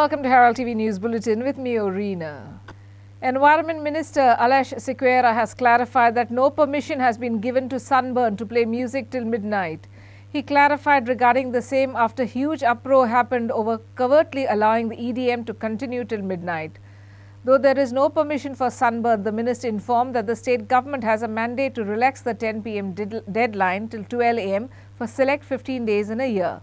welcome to Herald TV News Bulletin with me, Orina. Environment Minister Aleš Sequeira has clarified that no permission has been given to Sunburn to play music till midnight. He clarified regarding the same after huge uproar happened over covertly allowing the EDM to continue till midnight. Though there is no permission for Sunburn, the minister informed that the state government has a mandate to relax the 10 p.m. deadline till 12 a.m. for select 15 days in a year.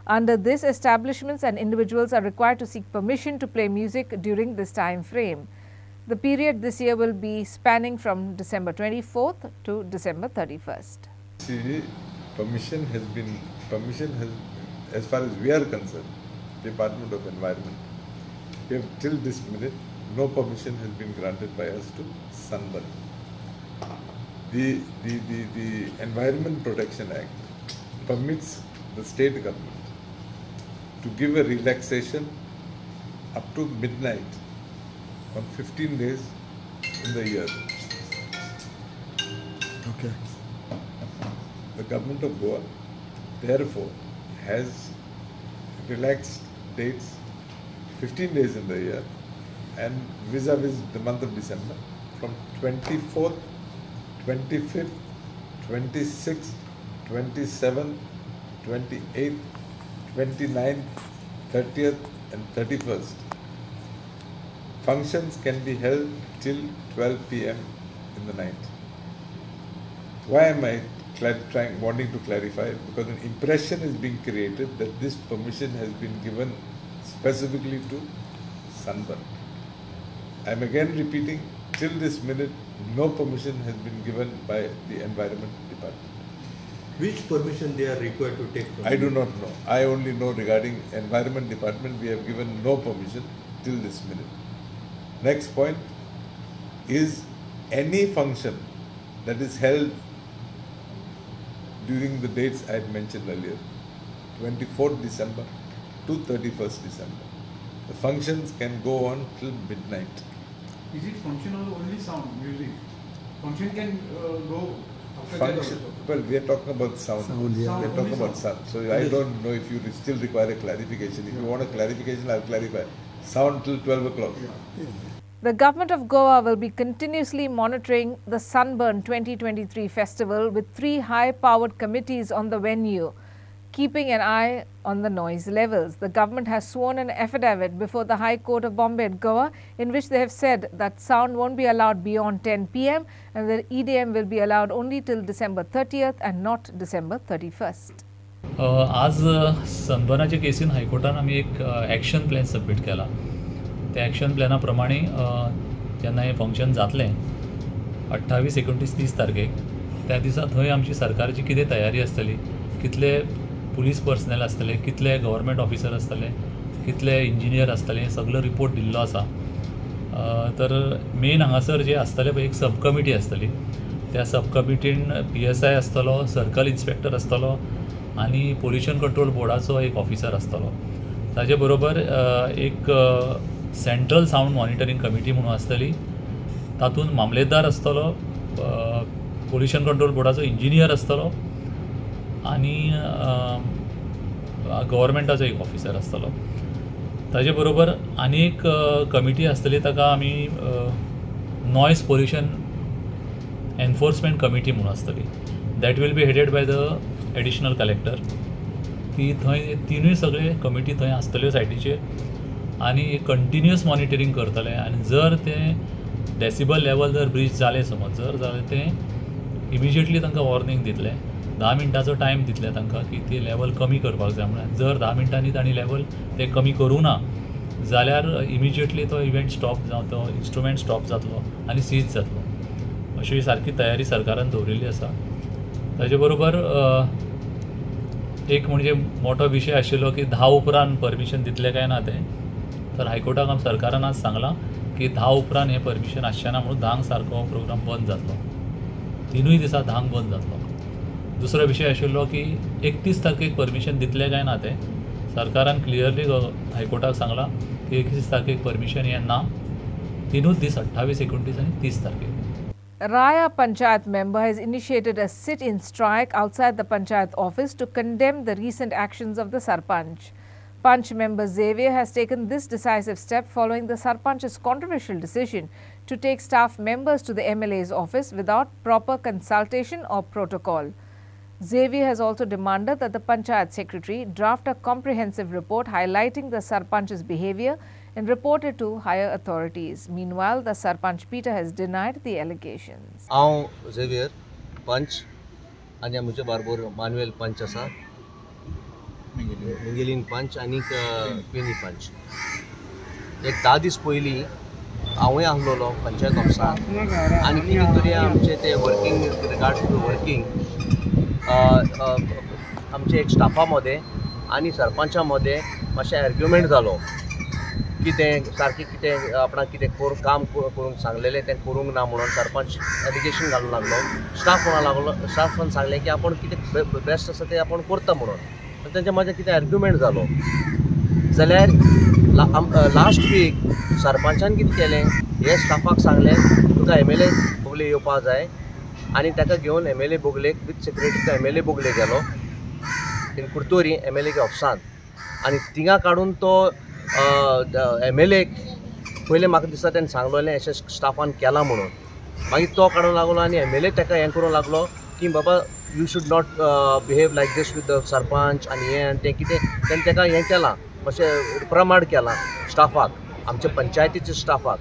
Under this, establishments and individuals are required to seek permission to play music during this time frame. The period this year will be spanning from December 24th to December 31st. See, permission has, as far as we are concerned, Department of Environment, we have till this minute, no permission has been granted by us to Sunburn. The Environment Protection Act permits the state government to give a relaxation up to midnight on 15 days in the year. Okay. The government of Goa, therefore, has relaxed dates 15 days in the year and vis-a-vis the month of December from 24th, 25th, 26th, 27th, 28th, 29th, 30th and 31st. Functions can be held till 12 p.m. in the night. Why am I wanting to clarify? Because an impression is being created that this permission has been given specifically to Sunburn. I am again repeating, till this minute, no permission has been given by the Environment Department. Which permission they are required to take from I do not know. I only know regarding Environment Department, we have given no permission till this minute. Next point is any function that is held during the dates I had mentioned earlier, 24th December to 31st December. The functions can go on till midnight. Is it function or only sound, music? Function can go after Function, well, we are talking about sound. We are talking about sound. So I don't know if you still require a clarification. If you want a clarification, I'll clarify. Sound till 12 o'clock. The government of Goa will be continuously monitoring the Sunburn 2023 festival with 3 high-powered committees on the venue, keeping an eye on the noise levels. The government has sworn an affidavit before the High Court of Bombay at Goa, in which they have said that sound won't be allowed beyond 10 p.m. and that EDM will be allowed only till December 30th and not December 31st. आज सनबर्नाच्या casein हायकोर्टान आमी एक action plan submit केला. त्या action प्लॅना प्रमाणे जेन्ना हें function जातलें 28, 29, 30 तारखेक त्या दिसा थंय आमची सरकारची कितें तयारी आसतली, कितले पुलीस पर्सनल आसतले, कितले गव्हर्मेंट ऑफिसर आसतले, कितले इंजिनियर आसतले, सगळो रिपोर्ट दिल्लो आसा. तर मेन हांगासर जे आसतले पळय एक सब कमिटी आसतली. त्या सब कमिटीन PSI आसतलो, सर्कल इन्स्पेक्टर आसतलो आनी पोल्युशन कंट्रोल बोर्डाचो एक ऑफिसर आसतलो. ताजे बरोबर एक सेंट्रल साऊंड मॉनिटरींग कमिटी म्हणून आसतली. तातूंत मामलेदार आसतलो, पोल्युशन कंट्रोल बोर्डाचो इंजिनियर आसतलो आनी गव्हर्मेंटाचो एक ऑफिसर आसतलो. ताजे बरोबर आनी एक कमिटी आसतली, ताका आमी नॉयज पोल्युशन एनफोर्समेंट कमिटी म्हणून आसतली. That will be headed by the additional collector. ती थंय तिनूय सगळे कमिटी थंय आसतल्यो सायटीचेर आनी कंटिन्युअस मॉनिटरींग करतले. आनी जर ते डेसिबल लेवल जर ब्रीच जालें समज जर जालें तें इमिजिएटली तांकां वॉर्निंग दितले. 10 मिनटाचो टायम दितले तांकां की ते लेवल कमी करपाक जाय म्हणून. जर 10 मिनटांनी तांणी लेवल ते कमी करूं ना जाल्यार इमिजिएटली तो इव्हेंट स्टॉप जावन तो इन्स्ट्रुमेंट स्टॉप जातलो आनी सीज जातलो. अशी सारकी तयारी सरकारान दवरिल्ली आसा. ताजे बरोबर एक म्हणजे मोठो विशय आशिल्लो की 10 उपरांत परमिशन दितले काय ना तें. तर हायकोर्टाक सरकारान आज सांगलां की 10 उपरांत हें परमिशन आसचें ना म्हणून 10 सारको प्रोग्राम बंद जातलो. तिनूय दिसा 10 बंद जातलो. दुसरो विशय आशिल्लो की 31 तारखेक परमिशन दितले काय ना तें. सरकारान क्लियरली हायकोर्टाक सांगलां की 31 तारखेक परमिशन हें ना. तिनूच दीस 28, 29 आनी 30 तारखेक. Raya Panchayat member has initiated a sit-in strike outside the Panchayat office to condemn the recent actions of the Sarpanch. Panch member Xavier has taken this decisive step following the Sarpanch's controversial decision to take staff members to the MLA's office without proper consultation or protocol. Xavier has also demanded that the Panchayat Secretary draft a comprehensive report highlighting the Sarpanch's behaviour and report it to higher authorities. Meanwhile, the Sarpanch Peter has denied the allegations. हांव Xavier पंच आनी आमचे barber Manuel पंच आसा मिंगेलीन पंच आनी penny पंच एक 10 दीस पयलीं हांवूय आसलोलो पंचायत ऑफिसांत आनी कितें तरी आमचे ते वर्कींग रिगार्ड्स टू वर्कींग आमचे एक स्टाफा मदें आनी सरपंचा मदें मातशें आर्ग्युमेंट जालो कितें सारकें कितें आपणाक कितें काम करूंक सांगलेलें तें करूंक ना म्हणून सरपंच एलिगेशन घालूंक लागलो स्टाफान सांगलें की आपण कितें बेस्ट आसा तें आपण करता म्हणून तेंच्या मदें कितें आर्ग्युमेंट जालो जाल्यार लास्ट वीक सरपंचान कितें केलें हे स्टाफाक सांगलें तुका MLA बोगले येवपाक जाय आनी ताका घेवन MLA बोगलेक विथ सेक्रेटरी MLA बोगले गेलो इन कुर्तोरी MLA के ऑफिसांत आनी थिंगा काडून तो MLA पयलें म्हाका दिसता तेणें सांगलोलें अशें स्टाफान केलां म्हणून मागीर तो काडूंक लागलो आनी MLA ताका हें करूंक लागलो की बाबा you should not behave like this with the sarpanch आनी हें तें कितें तेणें ताका हें केलां अशें रिप्रामांड केलां स्टाफाक आमचे पंचायतीच्या स्टाफाक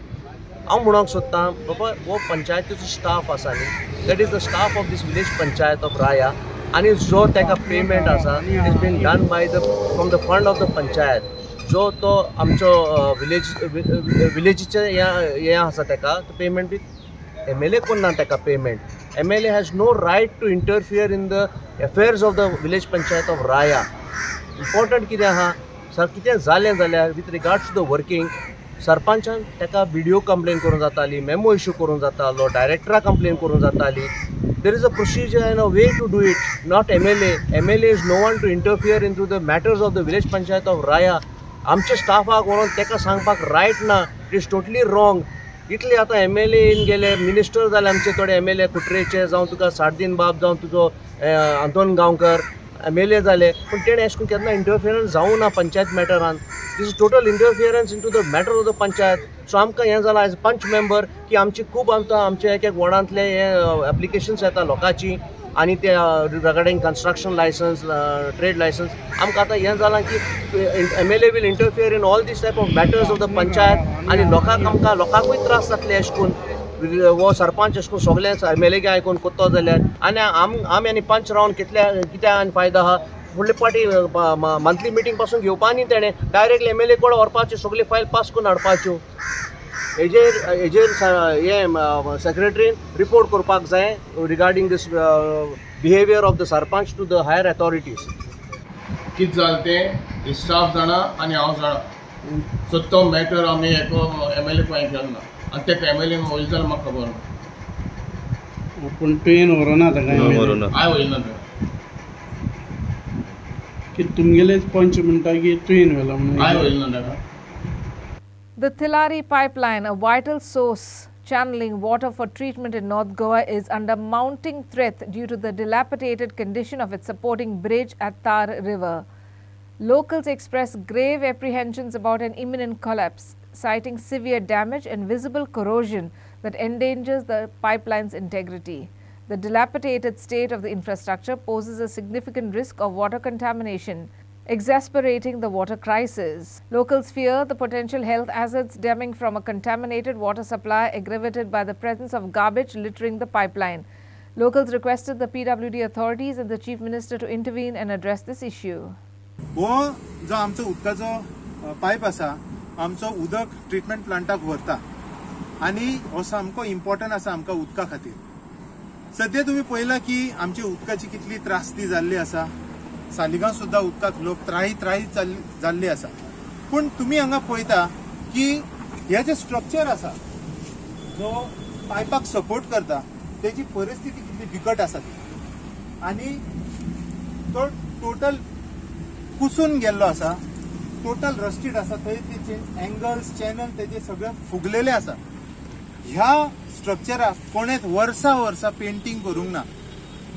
हांव म्हणूंक सोदतां बाबा हो पंचायतीचो स्टाफ आसा न्ही that is the staff of this village panchayat of Raia आनी जो ताका पेमेंट आसा it is been done by the from the fund of the panchayat जो तो आमचो विलेजीचे हें आसा ताका पेमेंट बी MLA करना ताका payment MLA has no right to interfere in the affairs of the village panchayat of Raia important कितें आहा सर कितें जालें जाल्यार with regards to the working सरपंचान ताका BDO कंप्लेन करूंक जाताली मेमो इश्यू करूंक जातालो डायरेक्टरा कंप्लेन करूंक जाताली there is a procedure and a way to do it not MLA is no one to interfere into the matters of the village panchayat of Raya आमच्या स्टाफाक व्हरून ताका सांगपाक रायट ना इट इज टोटली रॉंग इतले आतां MLA in गेले minister जाले आमचे थोडे MLA कुट्रेचे जावं तुका सारदीन बाब जावं तुजो आंतोन गांवकर MLA जाले पूण तेणें अशें करून केन्ना इंटरफियरन्स जावं ना पंचायत मॅटरान this is total interference into the matter of the panchayat so आमकां हें जालां एज पंच मेंबर की आमची खूब आमकां आमचे एक वॉर्डांतले हे एप्लिकेशन्स येता लोकांची आनी ते regarding construction licence trade licence आमकां आतां हें जालां की MLA will interfere in all this type of matters of the panchayat आनी लोकांकूय त्रास जातले अशें करून वो सरपंच अशें करून सगळें MLA आयकून कोत्तो जाल्यार आनी आमी आनी पंच रावन कितें आनी फायदो आहा फुडले पाटी मंथली मिटींग पासून घेवपा न्ही तेणें डायरेक्टली MLA कडेन व्हरपाच्यो सगळी फायल पास करून हाडपाच्यो हेजेर हे सेक्रेटरीन रिपोर्ट करपाक जाय regarding this behaviour of the sarpanch to the higher authorities कितें जालें तें स्टाफ जाणा आनी हांव जाणा सो तो मॅटर आमी एको MLA को केलो ना आनी तेका MLA वयलो जाल्यार म्हाका खबर ना पूण तुवें व्हरोना ताका हांवें वयलो ना की तुमगेलेच पंच म्हणटा की तुवें व्हेला म्हणून हांवें वयलो ना ताका The Thilari pipeline, a vital source channeling water for treatment in North Goa, is under mounting threat due to the dilapidated condition of its supporting bridge at Tar River. Locals express grave apprehensions about an imminent collapse, citing severe damage and visible corrosion that endangers the pipeline's integrity. The dilapidated state of the infrastructure poses a significant risk of water contamination, exacerbating the water crisis. Locals fear the potential health hazards stemming from a contaminated water supply aggravated by the presence of garbage littering the pipeline. Locals requested the PWD authorities and the Chief Minister to intervene and address this issue. हो जो आमचो उदकाचो pipe आसा आमचो उदक treatment प्लांटाक व्हरता आनी हो सामको इम्पॉर्टंट आसा आमकां उदका खातीर सद्या तुम्ही पळयला की आमची उदकाची कितली त्रास्ती जाल्ली आसा सालिगांव सुद्धा उदकाक लोक त्राही जाल्ली आसा पूण तुम्ही हांगा पळयता की हे जे स्ट्रक्चर आसा जो पायपाक सपोर्ट करता तेची परिस्थिती कितली बिकट आसा ती आनी तो टोटल कुसून गेल्लो आसा टोटल रस्टेड आसा थंय तेचे एंगल्स चॅनल तेजे सगळे फुगलेले आसा ह्या स्ट्रक्चराक कोणेच वर्सा पेंटिंग करूंक ना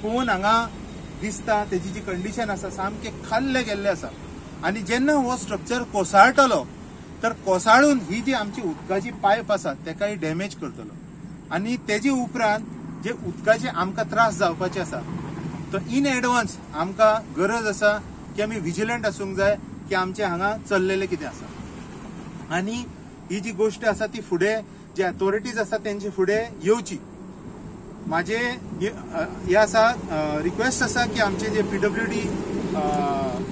पळोवन हांगा दिसता तेजी जी कंडिशन आसा सामके खाल्ले गेल्ले आसा आणि जेन्ना हो स्ट्रक्चर कोसळटलो तर कोसळून ही जी आमची उदकाची पायप आसा तेकाय डॅमेज करतलो आणि तेजे उपरांत जे उदकाचे आमकां त्रास जावपाचे आसा तो इन एडवान्स आमकां गरज आसा की आमी विजिलंट आसूंक जाय की आमचे हांगा चल्लेले कितें आसा आणि ही जी गोष्ट आसा ती फुडें जे अथॉरिटीज आसा तेंचे फुडें येवची. माझे हे आसा रिक्वेस्ट आसा की आमचे जे PWD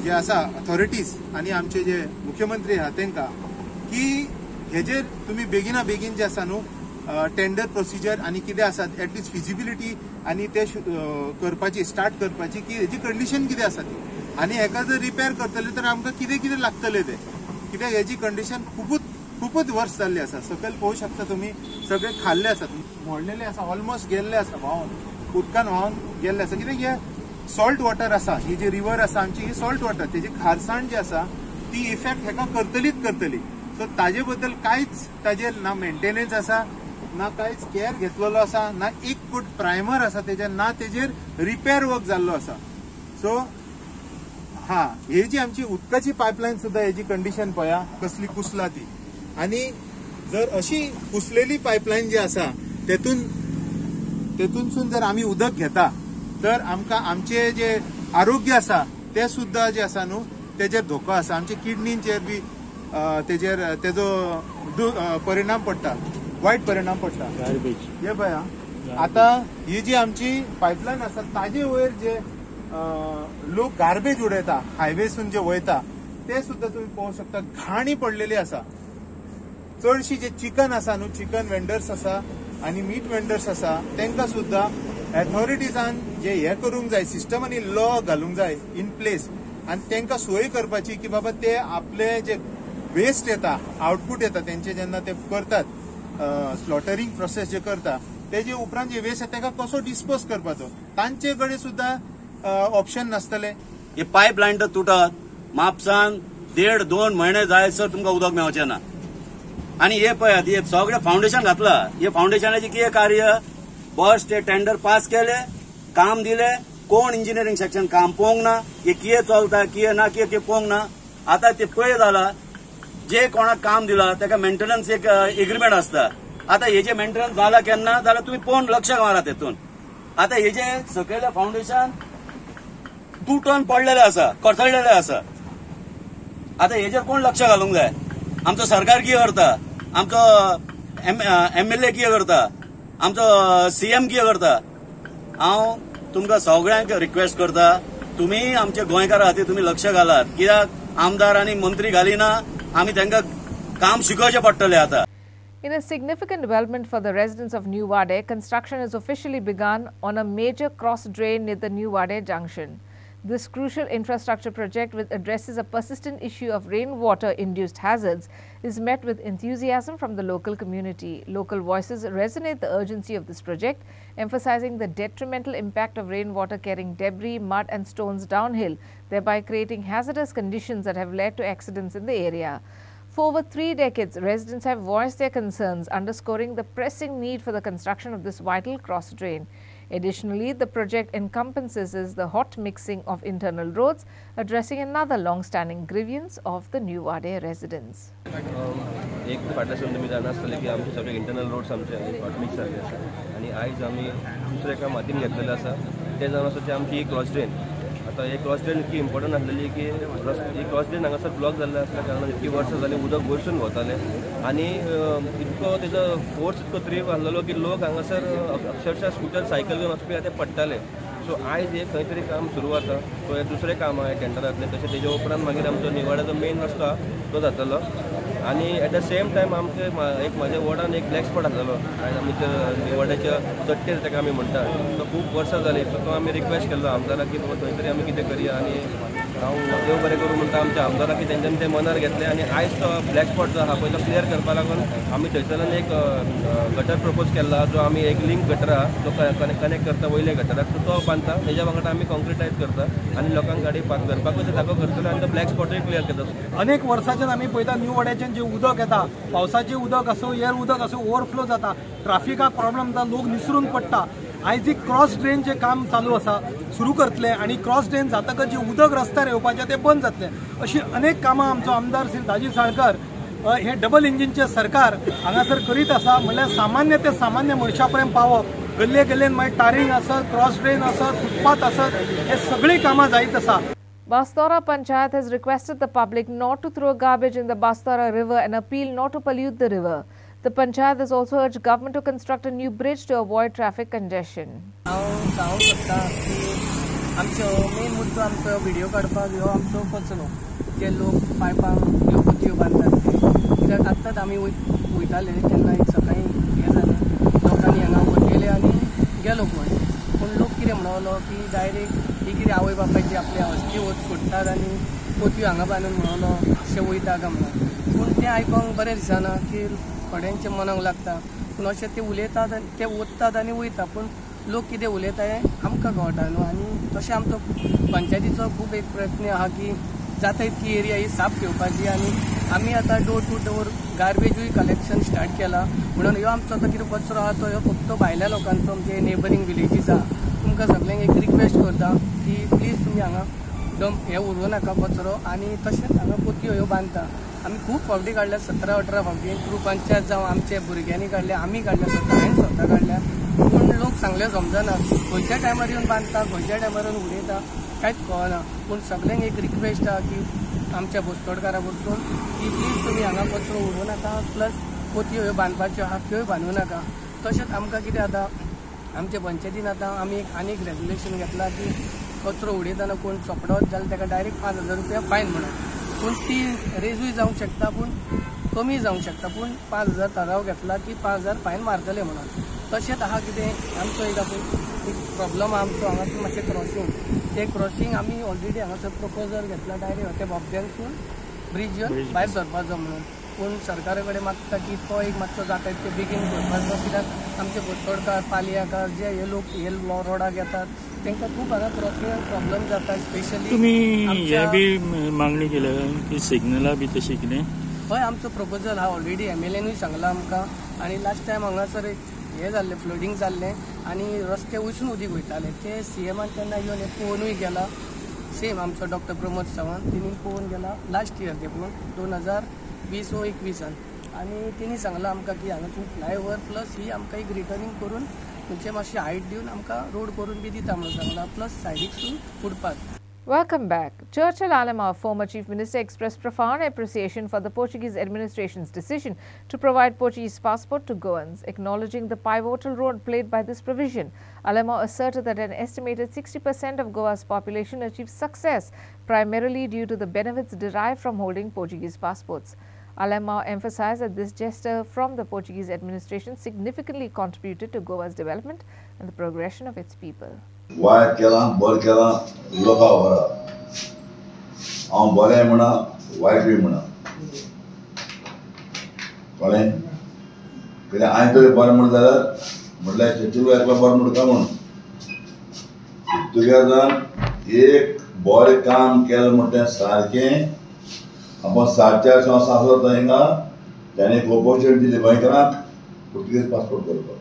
जे आसा अथॉरिटीज आणि आमचे जे मुख्यमंत्री आहा तेंकां की हेजेर तुम्ही बेगिना बेगीन जे आसा न्हू टेंडर प्रोसिजर आणि कितें आसा एटलिस्ट फिजिबिलिटी आणि ते करपाची स्टार्ट करपाची की हेजी कंडिशन कितें आसा ती आणि हेका जर रिपेर करतले तर आमकां कितें कितें लागतले ते कित्याक हेजी कंडिशन खूपच वर्स जाल्ली आसा. सकयल पळोवंक शकता तुम्ही सगळे खाल्ले आसात मोडलेले आसा ऑलमोस्ट गेल्ले आसा व्हांवन उदकान व्हांवन गेल्ले आसा कित्याक हे सॉल्ट वॉटर आसा ही जी रिवर आसा आमची ही सॉल्ट वॉटर तेजी खारसाण जी आसा ती इफेक्ट हेका करतली सो ताजे बद्दल कांयच ताजेर ना मेंटेनन्स आसा ना कांयच केअर घेतलेलो आसा ना एक फूट प्रायमर आसा तेजेर ना तेजेर रिपेर वर्क जाल्लो आसा. सो ही जी आमची उदकाची पायपलायन सुद्धा हेजी कंडिशन पळया कसली कुसला ती आणि जर अशी कुसलेली पायपलायन जी आसा तेतूनसून जर आम्ही उदक घेता तर आमकां आमचे जे आरोग्य आसा ते सुद्धा जे आसा न्हू तेजेर धोको आसा. आमचे किडनींचेर बी तेजो परिणाम पडटा वायट परिणाम पडटा. हे पळया आता ही जी आमची पायपलायन आसा ताजे वयर जे लोक गार्बेज उडयता हायवेसून जे वयता ते सुद्धा तुम्ही पळोवंक शकता घाणी पडलेली आसा. चडशी जे चिकन आसा न्हू चिकन वेंडर्स आसा आणि मीट वेंडर्स आसा तेंकां सुद्धा अथॉरिटीजान जे हे करूंक जाय सिस्टम आणि लॉ घालूंक जाय इन प्लेस आणि तेंकां सोय करपाची की बाबा ते आपले जे वेस्ट येता आउटपूट येता तेंचे जेन्ना ते करतात स्लॉटरिंग प्रोसेस जे करता तेजे उपरांत जे वेस्ट येता तेका कसो डिस्पोज करपाचो तांचे कडेन सुद्धा ऑप्शन नासतले. हे पायपलायन तर तुटत म्हापसान 1.5-2 महिने जायसर तुमकां उदक मेळचें ना आणि हे पळयात हे सगळे फाउंडेशन घातला हे फाउंडेशनाचे कितें कार्य बस ते टेंडर पास केले काम दिले कोण इंजिनियरिंग सेक्शन काम पळोवंक ना हे कितें चलता कितें ना कितें ते पळोवंक ना. आता ते पळय जाला जे कोणाक काम दिला ताका मेंटेनन्स एक एग्रीमेंट आसता. आता हेजे मेंटेनन्स जाला केन्ना जाल्यार तुमी पळोवन लक्ष मारात तेतून. आता हेजे सकयले फाउंडेशन तुटून पडलेले आसा कोसळलेले आसा. आता हेजेर कोण लक्ष घालूंक जाय. आमचो सरकार कितें करता आमचो MLA कितें करता आमचो CM कितें करता. हांव तुमकां सगळ्यांक रिक्वेस्ट करता तुमी आमच्या गोंयकारा खातीर तुमी लक्ष घालात कित्याक आमदार आनी मंत्री घालिना आमी तांकां काम शिकोवचें पडटलें आतां. In a significant development for the residents of New Wade, construction has officially begun on a major cross drain near the New Wade junction. This crucial infrastructure project, which addresses a persistent issue of rainwater-induced hazards, is met with enthusiasm from the local community. Local voices resonate the urgency of this project, emphasizing the detrimental impact of rainwater carrying debris, mud and stones downhill, thereby creating hazardous conditions that have led to accidents in the area. For over 3 decades, residents have voiced their concerns, underscoring the pressing need for the construction of this vital cross drain. Additionally, the project encompasses the hot mixing of internal roads, addressing another long-standing grievance of the New Wade residents. एक फाटल्यासून तुमी जाणा आसतले की आमचे सगळे internal roads आमचे hot mix जाल्ले आसा आनी आयज आमी दुसरे काम हातीन घेतलेले आसा ते जावन आसा ते आमची क्रॉस ड्रेन. आता हे क्रॉस ड्रेन इतकी इम्पॉर्टंट आसलेली की ही क्रॉस ड्रेन हांगासर ब्लॉक जाल्ले आसल्या कारणान इतकी वर्सां जाली उदक वयरसून वतालें आनी इतको तेजो फोर्स इतको त्रीव आसलेलो की लोक हांगासर अक्षरशः स्कूटर सायकल घेवन वचपी ते पडटाले. सो आयज हे खंय तरी काम सुरू जाता सो हे दुसरें काम आहे टेंडरांतलें तशें तेजे उपरांत मागीर आमचो निवाड्याचो मेन रस्तो तो जातलो आनी एट द सेम टायम आमचे एक म्हाज्या वॉर्डान एक ब्लॅक स्पॉट आसलेलो आयज आमी निवाड्याच्या चट्टेर ताका आमी म्हणटा तो खूब वर्सां जाली सो तो आमी रिक्वेस्ट केल्लो आमदाराक की बाबा खंय तरी आमी कितें करया आनी हांव देव बरें करूं म्हणटा आमच्या आमदाराक की तेंच्यांनी ते मनार घेतले आनी आयज तो ब्लॅक स्पॉट जो आहा पळय तो क्लियर करपा लागून आमी थंयसरल्यान एक गटर प्रपोज केल्ला जो आमी एक लिंक गटर आहा जो कनेक्ट करता वयल्या गटराक तो बांदता तेज्या वांगडा आमी कॉन्क्रिटायज करता आनी लोकांक गाडी पार्क करपाकूच जागो करतलो आनी तो ब्लॅक स्पॉटूय क्लियर करता. अनेक वर्सांच्यान आमी पळयता न्यू वाड्याच्यान जे उदक येता पावसाचें उदक आसूं एअर उदक आसूं ओवरफ्लो जाता ट्राफिकाक प्रॉब्लेम जाता लोक निसरून पडटा आयज एक क्रॉस ड्रेनचें काम चालू आसा सुरू करतले आणि क्रॉस ड्रेन जातकच जे उदक रस्त्यार येवपाचें तें बंद जातलें. अशी अनेक कामां आमचो आमदार श्री दाजी साळकर हे डबल इंजिनचे सरकार हांगासर करीत आसा. म्हणल्यार सामान्य ते सामान्य मनशा पर्यंत पावप. गल्ले गल्लेन मागीर टारींग आसत, क्रॉस ड्रेन आसत, फुटपाथ आसत, हे सगळीं कामां जायत आसा. Bastora Panchayat has requested the public not to throw garbage in the Bastora river and appeal not to pollute the river. The Panchayat has also urged government to construct a new bridge to avoid traffic congestion. आमचो main मुद्दो आमचो video काडपाक ह्यो आमचो कचरो जे लोक पायपांक ह्यो कुत्यो बांदतात ते. कित्याक आत्ताच आमी वयताले तेन्ना एक सकाळी हें जालें, लोकांनी हांगा वतले आनी गेलो कोण. पूण लोक कितें म्हणलो की डायरेक्ट ही कितें आवय बापायची आपल्या हस्ती वच सोडटात आनी पोतयो हांगा बांदून म्हणलो अशें वयता काय म्हणून. पूण तें आयकोंक बरें दिसना की थोड्यांचे मनाक लागता. पूण अशें ते उलयतात आनी ते वतात आनी वयता. पूण लोक कितें उलयता हें आमकां कळटा न्हू. आनी तशें आमचो पंचायतीचो खूब एक प्रयत्न आहा की जाता तितकी एरिया ही साफ ठेवपाची. आनी आमी आतां डोर टू डोर गार्बेजूय कलेक्शन स्टार्ट केला. म्हणून ह्यो आमचो आतां कितें कचरो आहा तो ह्यो फक्त भायल्या लोकांचो म्हणजे नेबरींग विलेजीस आहा. तुमकां सगळ्यांक एक रिक्वेस्ट करता की प्लीज तुमी हांगा डंप हे उडोवं नाका कचरो. आनी तशेंच हांगा पोतयो ह्यो बांदता. आमी खूब फावटी काडल्या 17-18 फावटी थ्रू पंचायत जावं आमच्या भुरग्यांनी काडल्या, आमी काडल्या स्वता, हांवें स्वता काडल्या. पूण लोक सांगले समजना. खंयच्या टायमार येवन बांदता, खंयच्या टायमार येवन उडयता कांयच कळना. पूण सगळ्यांक एक रिक्वेस्ट आहा की आमच्या बोस्तोडकारा वचून की प्लीज तुमी हांगा कचरो उडोवं नाका. प्लस पोतयो ह्यो बांदपाच्यो आहा त्योय बांदूं नाका. तशेंच आमकां कितें आतां आमच्या पंचायतीन आतां आमी आनीक रेगुलेशन घेतला की कचरो उडयतना कोण चोपडोत जाल्यार ताका डायरेक्ट 5,000 रुपया फायन म्हणून. पूण ती रेजूय जावंक शकता, पूण कमी जावंक शकता. पूण 5,000 थाराव घेतला की 5,000 फायन मारतले म्हणून. तशेंच आहा कितें आमचो एक प्रॉब्लम आहा आमचो हांगा मातशें क्रॉसींग. ते क्रॉसींग आमी ऑलरेडी हांगासर प्रपोजल घेतला डायरेक्ट त्या बोगद्यांसून ब्रिज येवन भायर सरपाचो म्हणून. पूण सरकारा कडेन मागता की तो एक मातसो जाता ते बेगीन करपाचो. कित्याक आमचे बोस्तोडकार पालयाकार जे हे लोक हे रोडाक येतात तांकां खूब हांगा क्रॉसींग प्रॉब्लम जाता. स्पेशली तुमी हे बी मागणी केल्या की सिग्नलां बी तशें कितें? हय, आमचो प्रपोजल हा ऑलरेडी MLAनूय सांगला आमकां. आनी लास्ट टायम हांगासर हें जाल्लें, फ्लडिंग जाल्लें आनी रस्ते वयसून उदीक वयताले. ते CMान तेन्ना येवन हे पळोवनूय गेला. सेम आमचो डॉक्टर प्रमोद सावंत तेणी पळोवन गेला लास्ट इयर ते पळोवन 2020 वा 21 आनी तेणी सांगलां आमकां की हांगासून फ्लायओवर प्लस ही आमकां एक रिटर्निंग करून म्हणजे मातशी हायट दिवन आमकां रोड करून बी दिता म्हणून सांगलां. प्लस सायडीकसून footpath. Welcome back. Churchill Alamar, former Chief Minister, expressed profound appreciation for the Portuguese administration's decision to provide Portuguese passport to Goans, acknowledging the pivotal role played by this provision. Alamar asserted that an estimated 60% of Goa's population achieved success primarily due to the benefits derived from holding Portuguese passports. Alamar emphasized that this gesture from the Portuguese administration significantly contributed to Goa's development and the progression of its people. वायट केलां बरें केलां लोकां व्हरा. हांव बरें म्हणा वायटूय म्हणा कळ्ळें. कित्याक हांवें तरी बरें म्हणलें जाल्यार म्हणल्यार चर्चिल एकलो बरें म्हणटा काय म्हणून पुर्तुगेजान एक बरें काम केलें म्हणटा सारकें. आपण 4.5 वर्सां आसलो थंय ताणें एक ऑपॉर्च्युनिटी दिली गोंयकारांक पुर्तुगेज पासपोर्ट करपाक.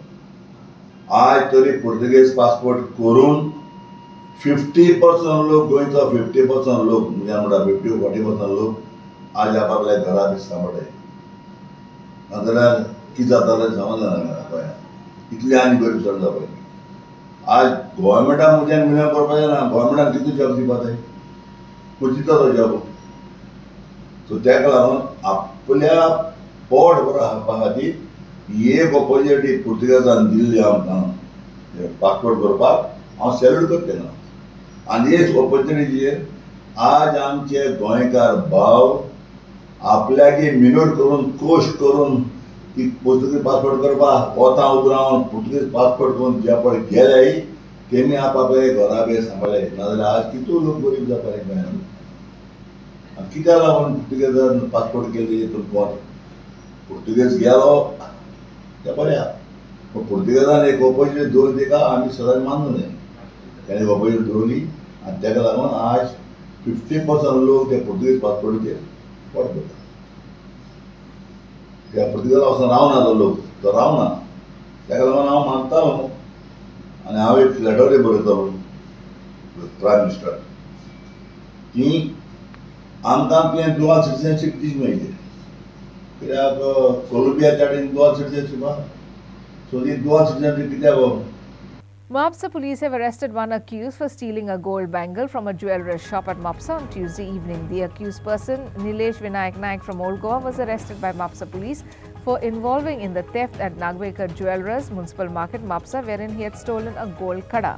आज तरी पुर्तुगेज पासपोर्ट करून 50% लोक गोंयचो 50% लोक म्हणजे म्हणटा 50-40% लोक आज आपापल्या घरा बी सांबाळटाय. नाजाल्यार कितें जातालें समजना गोंयांत इतली आनी गरीब चड जावपाची. आज गोवोरमेंटाक म्हज्यान मिनोव करपाचें ना. गोवोरमेंटाक कितें जॉब दिवपाक पूण दिता तो जॉब. सो ताका लागून आपल्या पोट बरो हाडपा खातीर एक ऑपॉर्च्युनिटी पुर्तुगेजान दिल्ली आमकां पासपोर्ट करपाक हांव सॅल्यूट करता. आनी एक ऑपॉर्च्युनिटीचेर आज आमचे गोंयकार भाव आपल्यागे मिनोट करून कोश्ट करून की पुर्तुगेज पासपोर्ट करपाक वता उब रावन पुर्तुगेज पासपोर्ट करून जे पळय गेल्याय तेमी आपआपले घरा बी सांबाळ्ळे. नाजाल्यार आज कितू लोक गरीब जाताले गोंयांत. कित्याक लागून पुर्तुगेजान पासपोर्ट केली तुमकां पुर्तुगेज गेलो ते बरें आहा. पूण पुर्तुगेजान एक ऑपॉर्च्युनिटी दवरली तिका आमी सदांच मानूं न्हय. ताणें ऑपॉर्च्युनिटी दवरली आनी ताका लागून आज 50% लोक ते पुर्तुगेज पासपोर्टीचेर पोट भरता. त्या पुर्तुगेजान वचून रावना तो लोक, तो रावना. ताका लागून हांव मागतालो आनी हांव एक लेटरूय बरयता प्रायम मिनिस्टर की आमकां कितें दुआल सिटीजनशीप दिवची मेळटली कित्याक कोलंबिया त्या कडेन दुआल सिटीजनशीप आहा सो ती दुआल सिटीजनशीप कित्याक Mopsa police have arrested one accused for stealing a gold bangle from a jeweller's shop at Mopsa on Tuesday evening. The accused person, Nilesh Vinayak Naik from Old Goa, was arrested by Mopsa police for involving in the theft at Nagvekar Jewellers Municipal Market, Mopsa, wherein he had stolen a gold kada.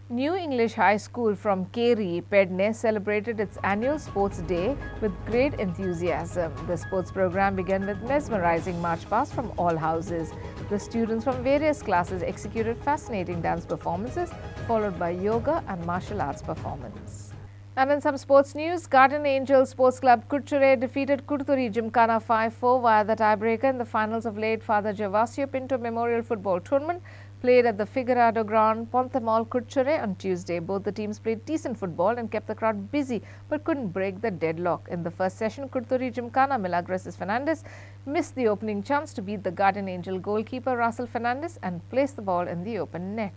New English High School from Keri, Pedne, celebrated its annual sports day with great enthusiasm. The sports program began with mesmerizing march past from all houses. The students from various classes executed fascinating dance performances, followed by yoga and martial arts performance. And in some sports news, Garden Angel Sports Club Kurchere defeated Kurturi Gymkhana 5-4 via the tiebreaker in the finals of late Father Gervasio Pinto Memorial Football Tournament, played at the Figueirado Ground, Pontemol, Kurchere on Tuesday. Both the teams played decent football and kept the crowd busy but couldn't break the deadlock. In the first session, Kurturi Gymkhana Milagros Fernandez missed the opening chance to beat the Garden Angel goalkeeper Russell Fernandez and place the ball in the open net.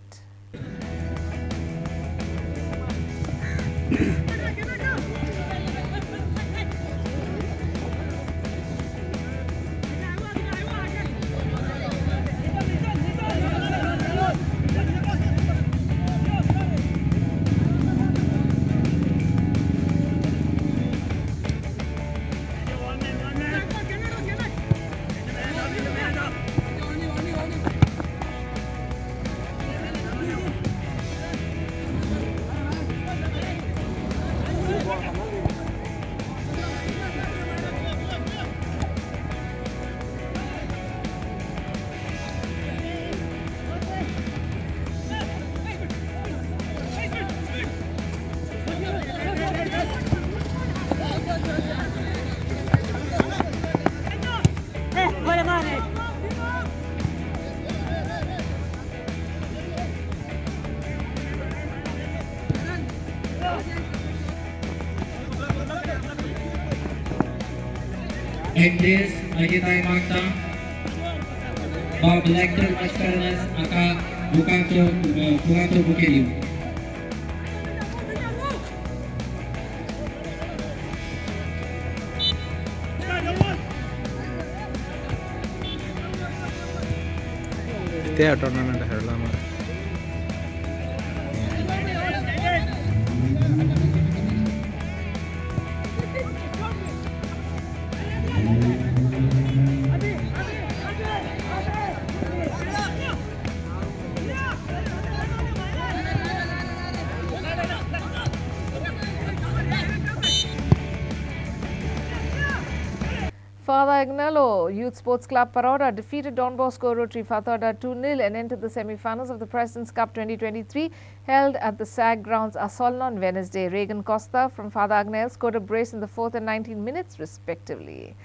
Like this, Agitai Magda, Bob Lecter Mascarenas, Aka Bukato Bukeriu. Este tournament hardla mara. Father Agnello Youth Sports Club Paroda defeated Don Bosco Rotary Fatarda 2-0 and entered the semi-finals of the President's Cup 2023 held at the SAG grounds Asolna on Wednesday. Regan Costa from Father Agnello scored a brace in the 4th and 19 minutes respectively.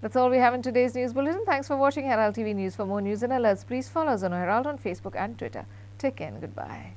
That's all we have in today's news bulletin. Thanks for watching Herald TV News. For more news and alerts, please follow us on Herald on Facebook and Twitter. Take care and goodbye.